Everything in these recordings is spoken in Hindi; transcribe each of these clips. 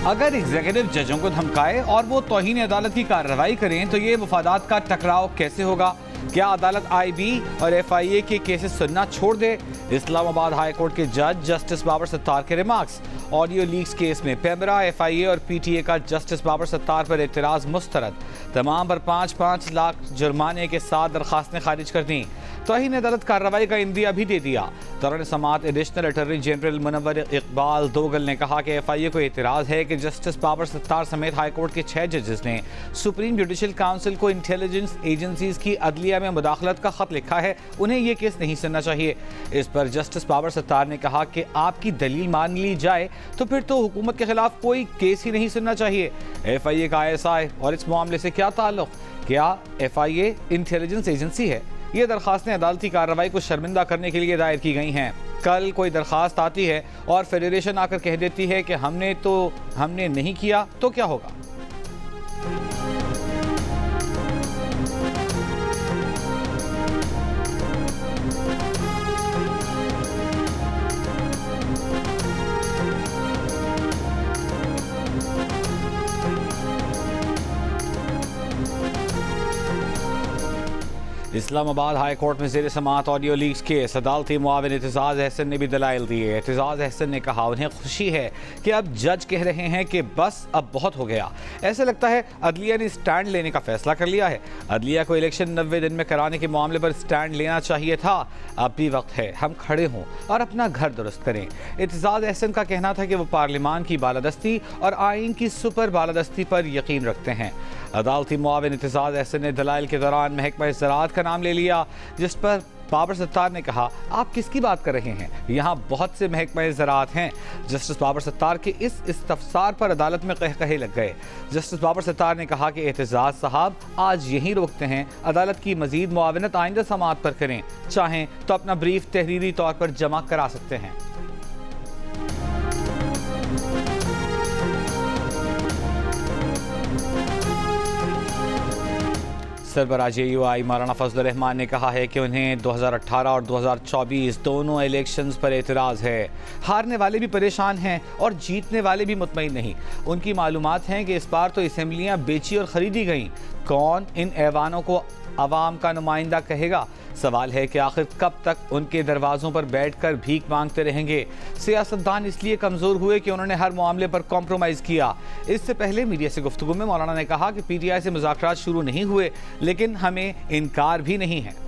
अगर एग्जीक्यूटिव जजों को धमकाए और वो तौहीन अदालत की कार्रवाई करें तो ये मफादात का टकराव कैसे होगा? क्या अदालत IB और FIA के केसेस सुनना छोड़ दे? इस्लामाबाद हाई कोर्ट के जज जस्टिस बाबर सत्तार के रिमार्क्स। ऑडियो लीक्स केस में पेमरा, FIA और PTA का जस्टिस बाबर सत्तार पर एतराज़ मुस्तरद। तमाम पर 5-5 लाख जुर्माने के साथ दरखास्तें खारिज कर दी। तौहीन अदालत कार्रवाई का इंदिया भी दे दिया। दौरान समाअत additional attorney general Munawar Iqbal Duggal ने कहा कि FIA को एतराज़ है कि जस्टिस बाबर सत्तार समेत हाई कोर्ट के 6 जजेस ने सुप्रीम जुडिशल काउंसिल को इंटेलिजेंस एजेंसीज की अदलिया में मुदाखलत का खत लिखा है, उन्हें ये केस नहीं सुनना चाहिए। इस पर जस्टिस बाबर सत्तार ने कहा कि आपकी दलील मान ली जाए तो फिर तो हुकूमत के खिलाफ कोई केस ही नहीं सुनना चाहिए। FIA का ISI और इस मामले से क्या ताल्लुक? क्या FIA इंटेलिजेंस एजेंसी है? ये दरखास्तें अदालती कार्रवाई को शर्मिंदा करने के लिए दायर की गई हैं। कल कोई दरखास्त आती है और फेडरेशन आकर कह देती है कि हमने नहीं किया तो क्या होगा? इस्लामाबाद हाई कोर्ट में ज़ेर समाअत ऑडियो लीक्स केस। अदालती मुआविन एतजाज़ अहसन ने भी दलाइल दिए। एतजाज़ अहसन ने कहा उन्हें खुशी है कि अब जज कह रहे हैं कि बस अब बहुत हो गया। ऐसे लगता है अदलिया ने स्टैंड लेने का फैसला कर लिया है। अदलिया को इलेक्शन 90 दिन में कराने के मामले पर स्टैंड लेना चाहिए था। अब भी वक्त है हम खड़े हों और अपना घर दुरुस्त करें। एतजाज़ अहसन का कहना था कि वो पार्लिमान की बालादस्ती और आइन की सुपर बालादस्ती पर यकीन रखते हैं। अदालती मुआविन एतजाज़ अहसन ने दलाइल के दौरान महकमा ज़राअत का नाम ले लिया, जिस पर बाबर सत्तार ने कहा आप किसकी बात कर रहे हैं? यहाँ बहुत से महकमा ज़राअत हैं। जस्टिस बाबर सत्तार के इस इस्तफसार पर अदालत में कहकहे लग गए। जस्टिस बाबर सत्तार ने कहा कि एतजाज़ साहब आज यहीं रोकते हैं, अदालत की मजीद मुआवनत आइंदा समाअत पर करें, चाहें तो अपना ब्रीफ तहरीरी तौर पर जमा करा सकते हैं। सरबराह JUI मौलाना फजल रहमान ने कहा है कि उन्हें 2018 और 2024 दोनों इलेक्शंस पर एतराज़ है। हारने वाले भी परेशान हैं और जीतने वाले भी मुतमईन नहीं। उनकी मालूमात हैं कि इस बार तो असेंबलियाँ बेची और ख़रीदी गईं। कौन इन ऐवानों को अवाम का नुमाइंदा कहेगा? सवाल है कि आखिर कब तक उनके दरवाज़ों पर बैठकर भीख मांगते रहेंगे? सियासतदान इसलिए कमज़ोर हुए कि उन्होंने हर मामले पर कॉम्प्रोमाइज़ किया। इससे पहले मीडिया से गुफ्तगू में मौलाना ने कहा कि PTI से मुज़ाकरात शुरू नहीं हुए, लेकिन हमें इनकार भी नहीं है।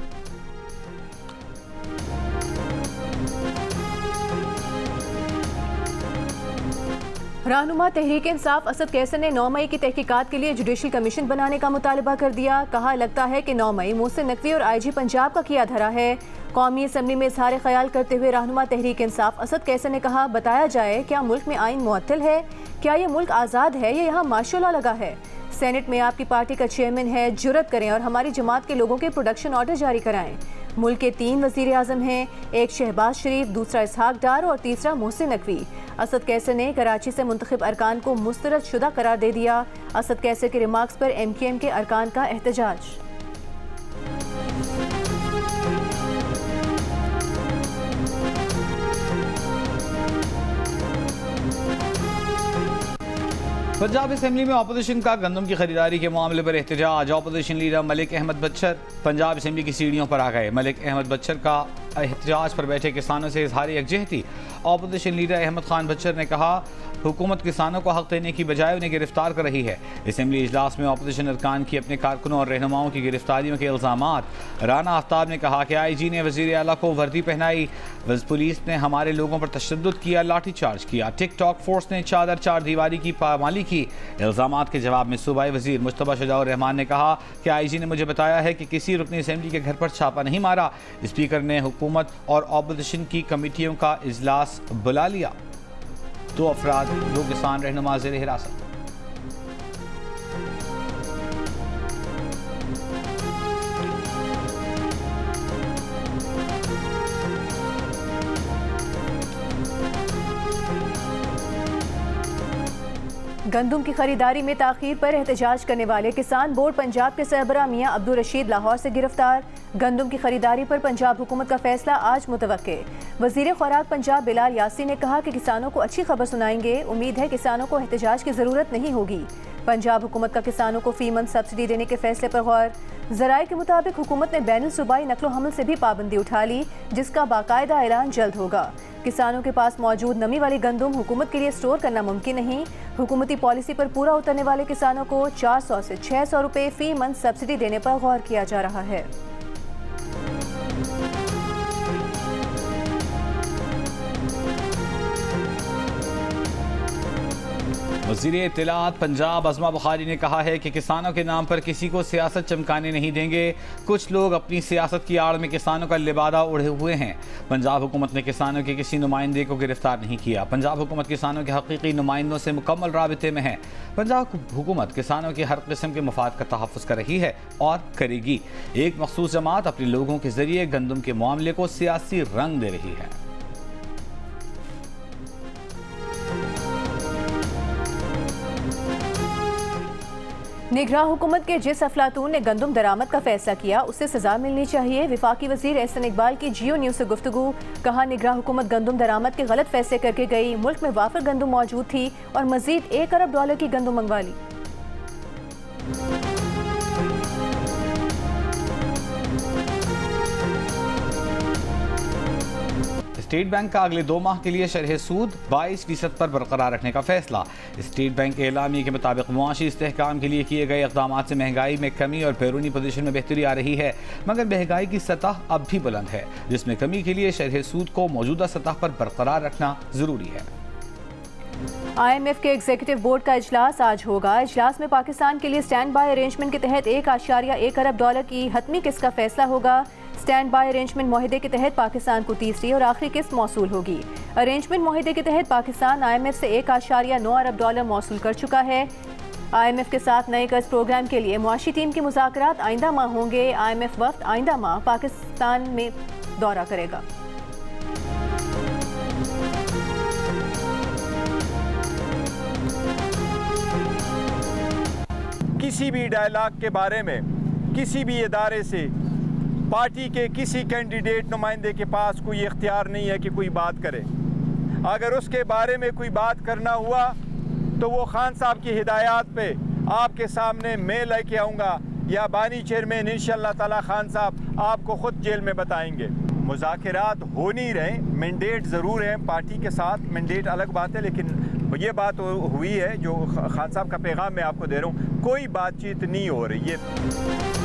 रहनुमा तहरीक इंसाफ असद कैसर ने 9 मई की तहकीकात के लिए जुडिशल कमीशन बनाने का मुतालबा कर दिया। कहा लगता है कि 9 मई मोहसिन नकवी और IG पंजाब का किया धरा है। कौमी असम्बली में इज़हार ख्याल करते हुए रहनुमा तहरीक इंसाफ असद कैसर ने कहा बताया जाए क्या मुल्क में आइन मुअत्तल है? क्या ये मुल्क आज़ाद है या यहाँ मार्शल लॉ लगा है? सेनेट में आपकी पार्टी का चेयरमैन है, जुर्रत करें और हमारी जमात के लोगों के प्रोडक्शन ऑर्डर जारी कराएं। मुल्क के 3 वज़ीर आज़म हैं, एक शहबाज शरीफ, दूसरा इसहाक डार और तीसरा मोहसिन नकवी। असद कैसर ने कराची से मुंतखब अरकान को मुस्तरद शुदा करार दे दिया। असद कैसर के रिमार्क्स पर MKM के अरकान का एहतजाज। पंजाब असेंबली में अपोजिशन का गंदम की खरीदारी के मामले पर एहतजाज। Opposition leader Malik Ahmad बच्चर Punjab assembly की सीढ़ियों पर आ गए। मलिक अहमद बच्चर का एहतजाज पर बैठे किसानों से इजहार यकजहती। अपोजिशन लीडर अहमद खान बच्चर ने कहा हुकूमत किसानों को हक देने की बजाय उन्हें गिरफ्तार कर रही है। असेंबली इजलास में अपोजिशन अरकान की अपने कारकुनों और रहनुमाओं की गिरफ्तारियों के इल्ज़ामात। राना आफ्ताब ने कहा कि IG ने वज़ीर आला को वर्दी पहनाई, पुलिस ने हमारे लोगों पर तशद्दुद किया, लाठी चार्ज किया, टिकटॉक फोर्स ने चादर चार दीवारी की पामाली की। इल्ज़ामात के जवाब में सूबाई वज़ीर मुश्तबा शुजाउर रहमान ने कहा कि IG ने मुझे बताया है कि किसी रुकनी असेंबली के घर पर छापा नहीं मारा। स्पीकर ने हुकूमत और अपोजिशन की कमेटियों का इजलास बुला लिया। 2 अफराद 2 किसान रहनुमा ज़ेर हिरासत। गंदुम की खरीदारी में ताखीर पर एहतजाज करने वाले किसान बोर्ड पंजाब के सरबराह मियां अब्दुल रशीद लाहौर से गिरफ्तार। गंदुम की खरीदारी पर पंजाब हुकूमत का फैसला आज मुतवक्के। वजीर खुराक पंजाब बिलाल यासीन ने कहा कि किसानों को अच्छी खबर सुनाएंगे। उम्मीद है किसानों को एहतजाज की ज़रूरत नहीं होगी। पंजाब हुकूमत का किसानों को फी मंथ सब्सिडी देने के फैसले पर गौर। ज़राए के मुताबिक हुकूमत ने बैनुल सूबाई नकलो हमल से भी पाबंदी उठा ली, जिसका बाकायदा ऐलान जल्द होगा। किसानों के पास मौजूद नमी वाली गंदुम हुकूमत के लिए स्टोर करना मुमकिन नहीं। हुकूमती पॉलिसी पर पूरा उतरने वाले किसानों को 400 से 600 रुपये फी मंथ सब्सिडी देने पर गौर किया जा रहा है। वज़ीर इत्तलात पंजाब अज़मा बुखारी ने कहा है कि किसानों के नाम पर किसी को सियासत चमकाने नहीं देंगे। कुछ लोग अपनी सियासत की आड़ में किसानों का लिबादा ओढ़े हुए हैं। पंजाब हुकूमत ने किसानों के किसी नुमाइंदे को गिरफ्तार नहीं किया। पंजाब हुकूमत किसानों के हकीकी नुमाइंदों से मुकम्मल राबिते में है। पंजाब हुकूमत किसानों के हर किस्म के मफाद का तहफ़्फ़ुज़ कर रही है और करेगी। एक मखसूस जमात अपने लोगों के जरिए गंदम के मामले को सियासी रंग दे रही है। निगरान हुकूमत के जिस अफलातून ने गंदुम दरामद का फैसला किया उसे सजा मिलनी चाहिए। विफाकी वजीर एहसन इकबाल की जियो न्यूज़ से गुफ्तगू। कहा, निगरान हुकूमत गंदुम दरामद के गलत फैसले करके गई। मुल्क में वाफर गंदुम मौजूद थी और मजीद $1 अरब की गंदुम मंगवा ली। स्टेट बैंक का अगले 2 माह के लिए शरह सूद 22% पर बरकरार रखने का फैसला। स्टेट बैंक के एलामी के मुताबिक मुआशी इस्तेहकाम के लिए किए गए इक़दाम से महंगाई में कमी और बैरूनी पोजीशन में बेहतरी आ रही है, मगर महंगाई की सतह अब भी बुलंद है, जिसमें कमी के लिए शरह सूद को मौजूदा सतह पर बरकरार रखना जरूरी है। IMF के एग्जीक्यूटिव बोर्ड का इजलास आज होगा। इजलास में पाकिस्तान के लिए स्टैंड बाय अरेंजमेंट के तहत $1.1 अरब की हतमी किस्त का फैसला होगा। स्टैंड बाय अरेंजमेंट माहिदे के तहत पाकिस्तान को तीसरी और आखिरी किस्त मौसूल होगी। अरेंजमेंट माहिदे के तहत पाकिस्तान IMF से $1.9 अरब मौसूल कर चुका है। IMF के साथ नए कर्ज प्रोग्राम के लिए मुआशी टीम के मुज़ाकरात आइंदा माह होंगे। IMF वफ्द आइंदा माह पाकिस्तान में दौरा करेगा। किसी भी डायलॉग के बारे में किसी भी इदारे से पार्टी के किसी कैंडिडेट नुमाइंदे के पास कोई इख्तियार नहीं है कि कोई बात करे। अगर उसके बारे में कोई बात करना हुआ तो वो खान साहब की हिदायत पे आपके सामने मैं लेके आऊँगा या बानी चेयरमैन इंशाअल्लाह ताला खान साहब आपको ख़ुद जेल में बताएंगे। मुज़ाकरात हो नहीं रहे, मैंडेट ज़रूर है पार्टी के साथ, मैंडेट अलग बात है, लेकिन ये बात हुई है जो खान साहब का पैगाम मैं आपको दे रहा हूँ, कोई बातचीत नहीं हो रही है।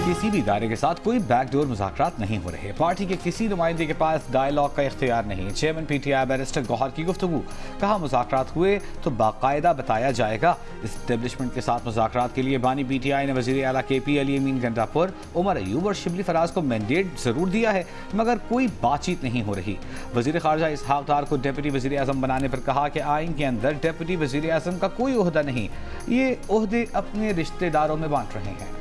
किसी भी इदारे के साथ कोई बैकडोर मुज़ाकरात नहीं हो रहे। पार्टी के किसी नुमाइंदे के पास डायलॉग का इख्तियार नहीं। चेयरमैन PTI बैरिस्टर गौहर की गुफ्तगू। कहा, मुज़ाकरात हुए तो बाकायदा बताया जाएगा। इस्टेब्लिशमेंट के साथ मुज़ाकरात के लिए बानी PTI ने वज़ीर आला KP अली अमीन गंडापुर, उमर अयूब और शिबली फराज को मैंडेट ज़रूर दिया है, मगर कोई बातचीत नहीं हो रही। वज़ीर ख़ारजा इसहाक़ डार को डिप्टी वज़ीर आज़म बनाने पर कहा कि आइन के अंदर डिप्टी वज़ीर आज़म का कोई ओहदा नहीं, ये ओहदे अपने रिश्तेदारों में बांट रहे हैं।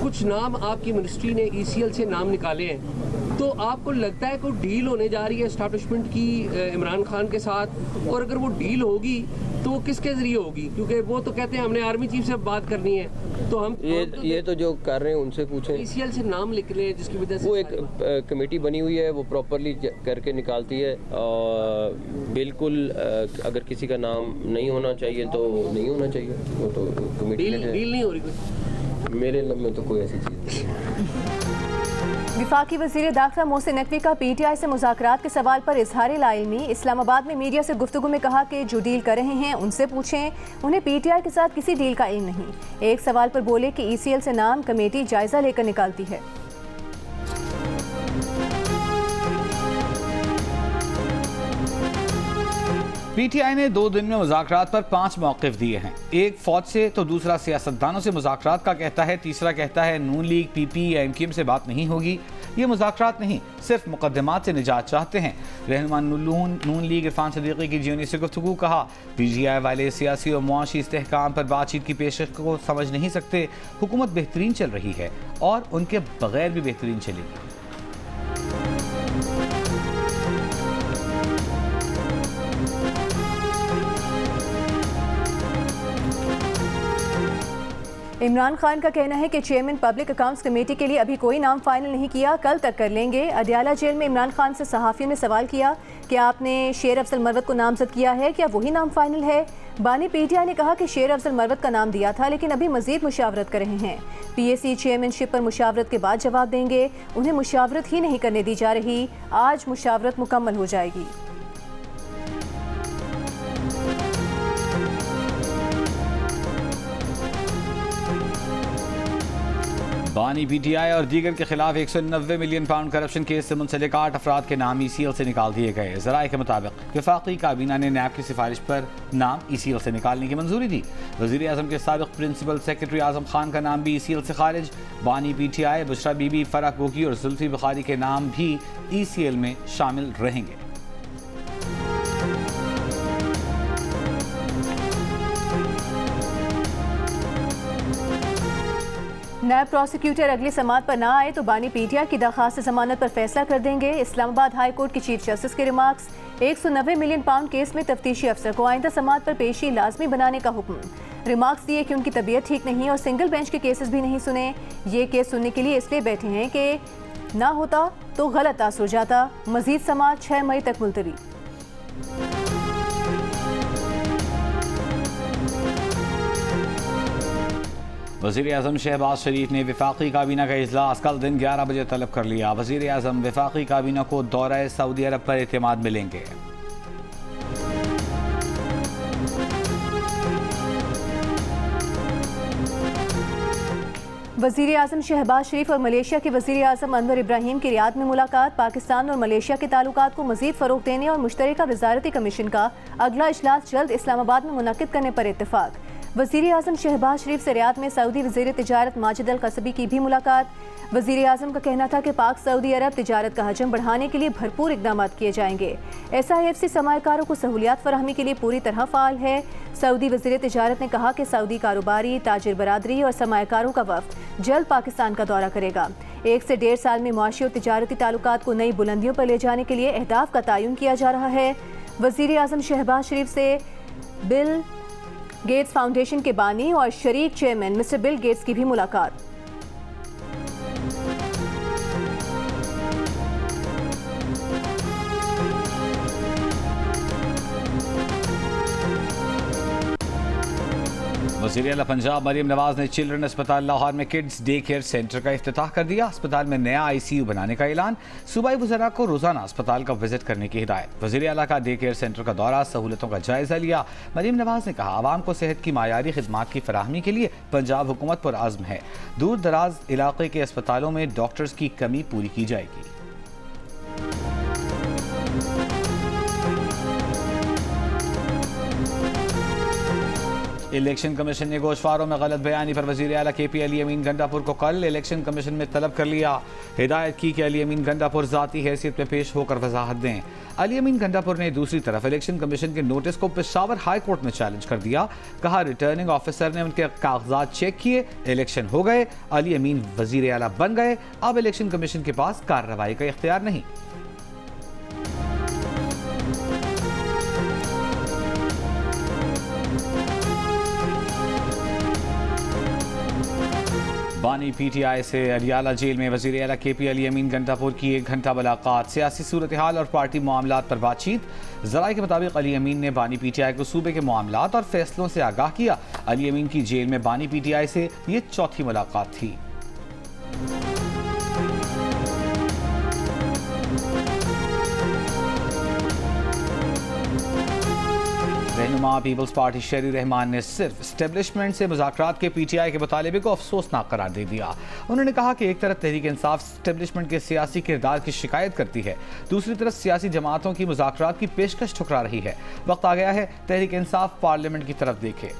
कुछ नाम आपकी मिनिस्ट्री ने ECL से नाम निकाले हैं, तो आपको लगता है कोई डील होने जा रही है एस्टैब्लिशमेंट की इमरान खान के साथ? और अगर वो डील होगी तो वो किसके जरिए होगी? क्योंकि वो तो कहते हैं हमने आर्मी चीफ से बात करनी है, तो हम ये तो जो कर रहे हैं उनसे पूछें। ECL से नाम निकले जिसकी वजह से वो एक कमेटी बनी हुई है, वो प्रॉपरली करके निकालती है। और बिल्कुल अगर किसी का नाम नहीं होना चाहिए तो नहीं होना चाहिए, वो तो कमेटी डील नहीं हो रही कोई। मेरे लब में तो कोई ऐसी चीज़ नहीं। विफाकी वज़ीर दाखिला मोहसिन नकवी का PTI से मुज़ाकरात के सवाल पर इजहार लाइल्मी। इस्लामाबाद में मीडिया से गुफ्तगू में कहा कि जो डील कर रहे हैं उनसे पूछें, उन्हें PTI के साथ किसी डील का इल्म नहीं। एक सवाल पर बोले कि ECL से नाम कमेटी जायज़ा लेकर निकालती है। पीटीआई ने 2 दिन में मुज़ाकरात पर 5 मौक़िफ़ दिए हैं। एक फौज से तो दूसरा सियासतदानों से मुज़ाकरात का कहता है, तीसरा कहता है नून लीग, पीपी या एमक्यूएम से बात नहीं होगी। ये मुज़ाकरात नहीं, सिर्फ मुकदमात से निजात चाहते हैं। रहनुमा नून लीग इरफान सदीकी की जीओनी से गुफ्तगू, कहा पीटीआई वाले सियासी और मुआशी इस्तेहकाम पर बातचीत की पेशकश को समझ नहीं सकते। हुकूमत बेहतरीन चल रही है और उनके बगैर भी बेहतरीन चलेगी। इमरान खान का कहना है कि चेयरमैन पब्लिक अकाउंट्स कमेटी के लिए अभी कोई नाम फाइनल नहीं किया, कल तक कर लेंगे। अदियाला जेल में इमरान खान से सहाफ़ियों ने सवाल किया कि आपने शेर अफजल मरवत को नामजद किया है, क्या वही नाम फाइनल है? बानी पीटीआई ने कहा कि शेर अफजल मरवत का नाम दिया था, लेकिन अभी मजीद मुशावरत कर रहे हैं। पीएसी चेयरमैनशिप पर मुशावरत के बाद जवाब देंगे। उन्हें मुशावरत ही नहीं करने दी जा रही, आज मुशावरत मुकम्मल हो जाएगी। बानी पीटीआई और दीगर के खिलाफ 190 मिलियन पाउंड करप्शन केस से मुंसलिक 8 अफराद के नाम ईसीएल से निकाल दिए गए। ज़राए के मुताबिक वफाकी काबीना ने नैब की सिफारिश पर नाम ईसीएल से निकालने की मंजूरी दी। वज़ीर आज़म के साबिक़ प्रिंसिपल सेक्रेटरी आज़म खान का नाम भी ईसीएल से खारिज। बानी पीटीआई, बुशरा बीबी, फराह गोगी और जुल्फी बुखारी के नाम भी ईसीएल में शामिल रहेंगे। नायब प्रोसिक्यूटर अगली समाअत पर ना आए तो बानी पीटीआई की दरखास्त जमानत पर फैसला कर देंगे। इस्लामाबाद हाई कोर्ट की चीफ जस्टिस के रिमार्क्स। 190 मिलियन पाउंड केस में तफ्तीशी अफसर को आइंदा समाअत पर पेशी लाजमी बनाने का हुक्म। रिमार्क्स दिए कि उनकी तबीयत ठीक नहीं और सिंगल बेंच के केसेस भी नहीं सुने। ये केस सुनने के लिए इसलिए बैठे हैं कि ना होता तो गलत असर जाता। मजीद समाअत 6 मई तक मुलतवी। वज़ीर आज़म शहबाज शरीफ ने वफाकी काबीना का इजलास कल दिन 11 बजे तलब कर लिया। वज़ीर आज़म वफाकी काबीना को दौरा सऊदी अरब पर एतमाद मिलेंगे। वज़ीर आज़म शहबाज शरीफ और मलेशिया के वज़ीर आज़म अनवर इब्राहिम की रियाद में मुलाकात। पाकिस्तान और मलेशिया के ताल्लुकात को मज़ीद फ़रोग़ देने और मुश्तरका वज़ारती कमीशन का अगला इजलास जल्द इस्लामाबाद में मुनक़िद करने पर इत्तेफाक। वज़ीर आज़म शहबाज शरीफ से रियाद में सऊदी वज़ीर तिजारत माजिद अल कसबी की भी मुलाकात। वज़ीर आज़म का कहना था कि पाक सऊदी अरब तिजारत का हजम बढ़ाने के लिए भरपूर इक़दाम किए जाएंगे। SIFC सरमायाकारों को सहूलियात फराहमी के लिए पूरी तरह फ़ाल है। सऊदी वज़ीर तिजारत ने कहा कि सऊदी कारोबारी, ताजिर बरादरी और सरमायाकारों का वफ़द जल्द पाकिस्तान का दौरा करेगा। 1 से 1.5 साल में मुआशी और तिजारती ताल्लुकात को नई बुलंदियों पर ले जाने के लिए अहदाफ का तयन किया जा रहा है। वज़ीर आज़म शहबाज शरीफ से बिल गेट्स फाउंडेशन के बानी और शरीक चेयरमैन मिस्टर बिल गेट्स की भी मुलाकात। वज़ीर आला पंजाब मरीम नवाज ने चिल्ड्रन अस्पताल लाहौर में किड्स डे केयर सेंटर का इफ्तिताह कर दिया। अस्पताल में नया ICU बनाने का ऐलान। सूबाई वज़रा को रोजाना अस्पताल का विजिट करने की हिदायत। वज़ीर आला का डे केयर सेंटर का दौरा, सहूलतों का जायजा लिया। मरीम नवाज ने कहा आवाम को सेहत की मायारी खिदमात की फराहमी के लिए पंजाब हुकूमत पर आज़म है। दूर दराज इलाके के अस्पतालों में डॉक्टर्स की कमी पूरी की जाएगी। इलेक्शन कमीशन ने गोशवारों में गलत बयानी पर वज़ीर आला KP अली अमीन गंडापुर को कल इलेक्शन कमीशन में तलब कर लिया। हिदायत की कि अली अमीन गंडापुर ज़ाती हैसियत में पेश होकर वजाहत दें। अली अमीन गंडापुर ने दूसरी तरफ इलेक्शन कमीशन के नोटिस को पेशावर हाई कोर्ट में चैलेंज कर दिया। कहा रिटर्निंग ऑफिसर ने उनके कागजात चेक किए, इलेक्शन हो गए, अली अमीन वज़ीर आला बन गए, अब इलेक्शन कमीशन के पास कार्रवाई का इख्तियार नहीं। बानी PTI से अडियाला जेल में वज़ीर आला KP अली अमीन गंडापुर की 1 घंटा मुलाकात। सियासी सूरत हाल और पार्टी मामलात पर बातचीत। ज़राए के मुताबिक अली अमीन ने बानी PTI को सूबे के मामलात और फैसलों से आगाह किया। अली अमीन की जेल में बानी PTI से ये चौथी मुलाकात थी। रहनुमा पीपल्स पार्टी शेरी रहमान ने सिर्फ एस्टेब्लिशमेंट से मुज़ाकरात के PTI के मुतालबे को अफसोसनाक करार दे दिया। उन्होंने कहा कि एक तरफ तहरीक इंसाफ एस्टेब्लिशमेंट के सियासी किरदार की शिकायत करती है, दूसरी तरफ सियासी जमातों की मुज़ाकरात की पेशकश ठुकरा रही है। वक्त आ गया है तहरीक इंसाफ पार्लियामेंट की तरफ देखे।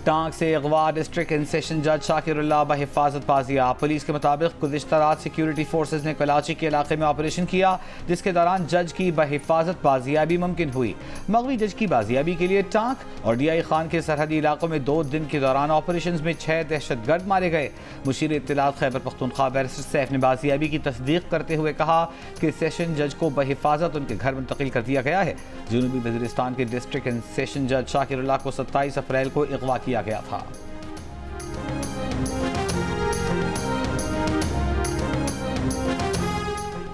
टांग से अगवा डिस्ट्रिक्ट एंड सेशन जज शाकिरुल्लाह बहिफाजत बाजियाब। पुलिस के मुताबिक गुज़िश्ता रात सिक्योरिटी फोर्सेज ने कराची के इलाके में ऑपरेशन किया, जिसके दौरान जज की बहिफाजत बाजियाबी मुमकिन हुई। मगवी जज की बाजियाबी के लिए टांग और DI खान के सरहदी इलाकों में 2 दिन के दौरान ऑपरेशन में 6 दहशतगर्द मारे गए। मुशीर इत्तलात खैबर पख्तूनख्वा बैरिस्टर सैफ ने बाजियाबी की तस्दीक करते हुए कहा कि सेशन जज को बहिफाजत उनके घर मुंतकिल कर दिया गया है। जनूबी वज़ीरिस्तान के डिस्ट्रिक्ट एंड सेशन जज शाकिरुल्लाह को 27 अप्रैल को अगवा किया गया था।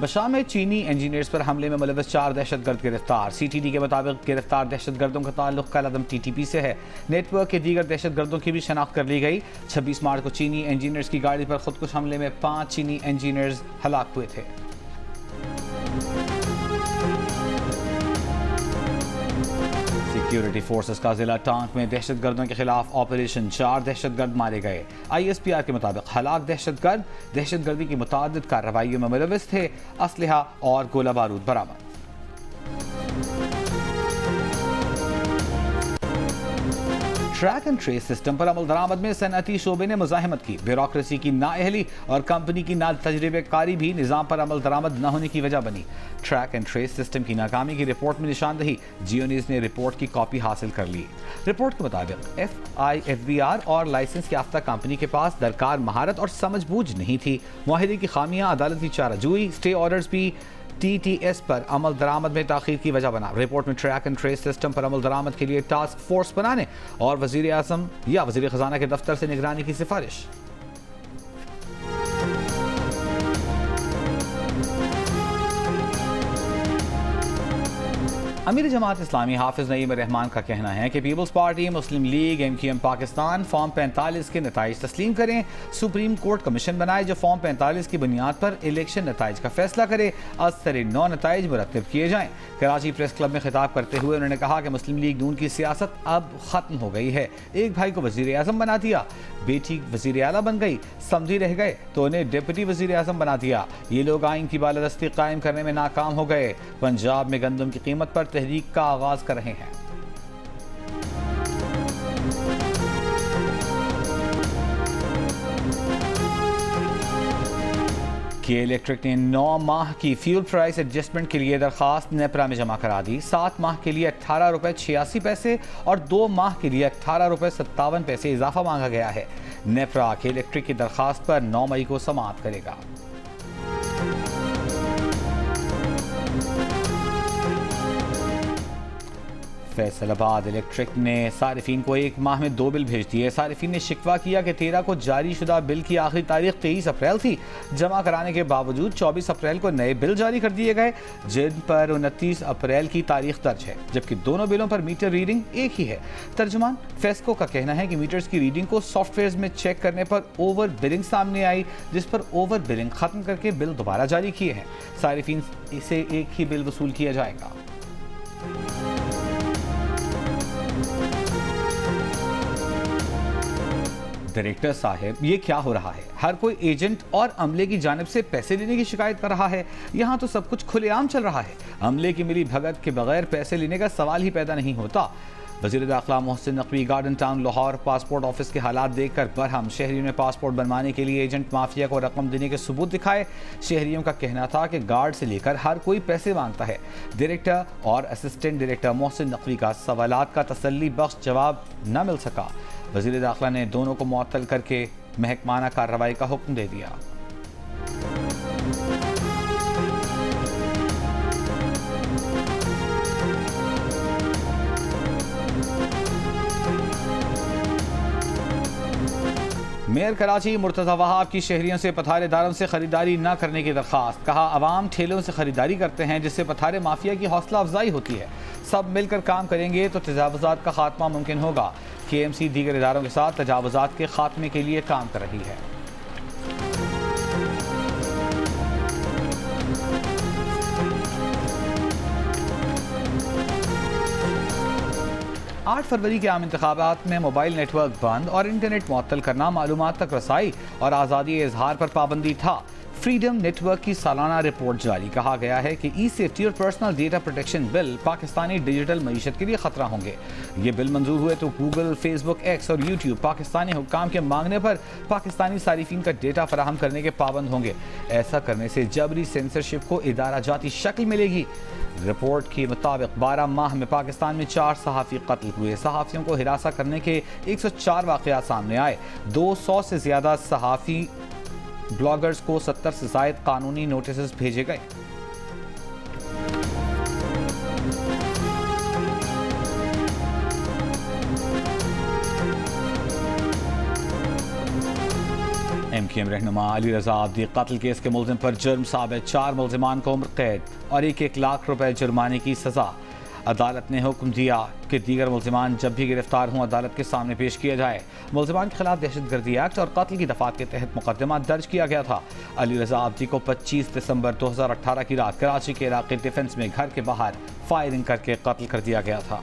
बशाम में चीनी इंजीनियर्स पर हमले में मुलव्वस 4 दहशतगर्द गिरफ्तार। CTD के मुताबिक गिरफ्तार दहशतगर्दों का ताल्लुक कलअदम TTP से है। नेटवर्क के दीगर दहशतगर्दों की भी शनाख्त कर ली गई। 26 मार्च को चीनी इंजीनियर्स की गाड़ी पर खुदकुश हमले में 5 चीनी इंजीनियर्स हलाक हुए थे। सिक्योरिटी फोर्सेस का जिला टांग में दहशतगर्दों के खिलाफ ऑपरेशन, 4 दहशतगर्द मारे गए। ISPR के मुताबिक हलाक दहशतगर्द दहशतगर्दी की मुतादिद कार्रवाइयों में मुलव्वस थे। असलहा और गोला बारूद बरामद। ट्रैक एंड ट्रेस सिस्टम पर अमल दरामद में सनअती शोबे ने मुज़ाहमत की। ब्यूरोक्रेसी की नाअहली और कंपनी की ना तजर्बेकारी भी निज़ाम पर अमल दरामद न होने की वजह बनी। ट्रैक एंड ट्रेस सिस्टम की नाकामी की रिपोर्ट में निशानदही जियो न्यूज़ ने रिपोर्ट की कॉपी हासिल कर ली। रिपोर्ट के मुताबिक FIFBR और लाइसेंस याफ्ता कंपनी के पास दरकार महारत और समझबूझ नहीं थी। मुआहदे की खामियां, अदालती चाराजोई, स्टे ऑर्डर्स भी TTS पर अमल दरामद में ताखीर की वजह बना। रिपोर्ट में ट्रैक एंड ट्रेस सिस्टम पर अमल दरामद के लिए टास्क फोर्स बनाने और वज़ीर आज़म या वज़ीर ख़ज़ाना के दफ्तर से निगरानी की सिफारिश। अमीर जमात इस्लामी हाफिज नईम रहमान का कहना है कि पीपल्स पार्टी, मुस्लिम लीग, MQM पाकिस्तान फॉर्म 45 के नताइज तस्लीम करें, सुप्रीम कोर्ट कमीशन बनाए जो फॉर्म 45 की बुनियाद पर इलेक्शन नताइज का फैसला करे, अज़सर 9 नताइज मुरत्तब किए जाएं। कराची प्रेस क्लब में खिताब करते हुए उन्होंने कहा कि मुस्लिम लीग नून की सियासत अब ख़त्म हो गई है। एक भाई को वज़ीर आज़म बना दिया, बेटी वज़ीर आला बन गई, समझी रह गए तो उन्हें डिप्टी वज़ीर आज़म बना दिया। ये लोग आइन की बालादस्ती कायम करने में नाकाम हो गए। पंजाब में गंदम की कीमत पर तहरीक का आगाज कर रहे हैं। के इलेक्ट्रिक ने 9 माह की फ्यूल प्राइस एडजस्टमेंट के लिए दरखास्त नेपरा में जमा करा दी। 7 माह के लिए 18 रुपये 86 पैसे और 2 माह के लिए 18 रुपये 57 पैसे इजाफा मांगा गया है। नेपरा के इलेक्ट्रिक की दरखास्त पर 9 मई को समाअत करेगा। फैसलाबाद इलेक्ट्रिक ने सारिफीन को 1 माह में 2 बिल भेज दिए। सारिफीन ने शिकवा किया कि 13 को जारी शुदा बिल की आखिरी तारीख 23 अप्रैल थी। जमा कराने के बावजूद 24 अप्रैल को नए बिल जारी कर दिए गए, जिन पर 29 अप्रैल की तारीख दर्ज है, जबकि दोनों बिलों पर मीटर रीडिंग एक ही है। तर्जुमान फेस्को का कहना है कि मीटर्स की रीडिंग को सॉफ्टवेयर में चेक करने पर ओवर बिलिंग सामने आई, जिस पर ओवर बिलिंग खत्म करके बिल दोबारा जारी किए हैं। सारिफीन से एक ही बिल वसूल किया जाएगा। डायरेक्टर साहब, ये क्या हो रहा है? हर कोई एजेंट और अमले की जानिब से पैसे लेने की शिकायत कर रहा है। यहाँ तो सब कुछ खुलेआम चल रहा है। अमले की मिली भगत के बगैर पैसे लेने का सवाल ही पैदा नहीं होता। वज़ीर दाखिला Mohsin Naqvi garden town Lahore passport office के हालात देखकर बरहम। शहरियों ने पासपोर्ट बनवाने के लिए एजेंट माफिया को रकम देने के सबूत दिखाए। शहरियों का कहना था कि गार्ड से लेकर हर कोई पैसे मांगता है। डायरेक्टर और असिस्टेंट डायरेक्टर मोहसिन नकवी का सवालात का तसल्ली बख्श जवाब न मिल सका। वज़ीर दाखिला ने दोनों को मुअत्तल करके महकमाना कार्रवाई का हुक्म दे दिया। मेयर कराची मुर्तज़ा वहाब की शहरियों से पथारेदारों से खरीदारी न करने की दरख्वास्त। कहा, अवाम ठेलों से खरीदारी करते हैं जिससे पथारे माफिया की हौसला अफजाई होती है। सब मिलकर काम करेंगे तो तजावुज़ात का खात्मा मुमकिन होगा। KMC दीगर इदारों के साथ तजावुज़ात के खात्मे के लिए काम कर रही है। 8 फरवरी के आम इंतखाबात में मोबाइल नेटवर्क बंद और इंटरनेट मुअत्तल करना, मालूमात तक रसाई और आज़ादी इजहार पर पाबंदी था। फ्रीडम नेटवर्क की सालाना रिपोर्ट जारी, कहा गया है कि ई सेफ्टी और personal data protection bill Pakistani digital मईशत के लिए खतरा होंगे। ये बिल मंजूर हुए तो गूगल, फेसबुक, एक्स और यूट्यूब पाकिस्तानी हुक्काम के मांगने पर पाकिस्तानी सारिफिन का डेटा फराहम करने के पाबंद होंगे। ऐसा करने से जबरी सेंसरशिप को इदारा जाती शक्ल मिलेगी। रिपोर्ट के मुताबिक 12 माह में पाकिस्तान में 4 सहाफ़ी कत्ल हुए। सहाफ़ियों को हिरासा करने के 104 वाक़यात सामने आए। 200 से ज़्यादा सहाफ़ी ब्लॉगर्स को 70 से ज़ायद कानूनी नोटिस भेजे गए। MKM रहनुमा अली रजा आब्दी कत्ल केस के मुल्ज़िम पर जुर्म साबित, 4 मुल्ज़िमान को उम्र कैद और 1-1 लाख रुपए जुर्माने की सज़ा। अदालत ने हुक्म दिया कि दीगर मुल्ज़िमान जब भी गिरफ्तार हों अदालत के सामने पेश किया जाए। मुल्ज़िमान के खिलाफ दहशतगर्दी एक्ट और कत्ल की दफ़ात के तहत मुकदमा दर्ज किया गया था। अली रजा आब्दी को 25 दिसंबर 2018 की रात कराची के इलाके डिफेंस में घर के बाहर फायरिंग करके कत्ल कर दिया गया था।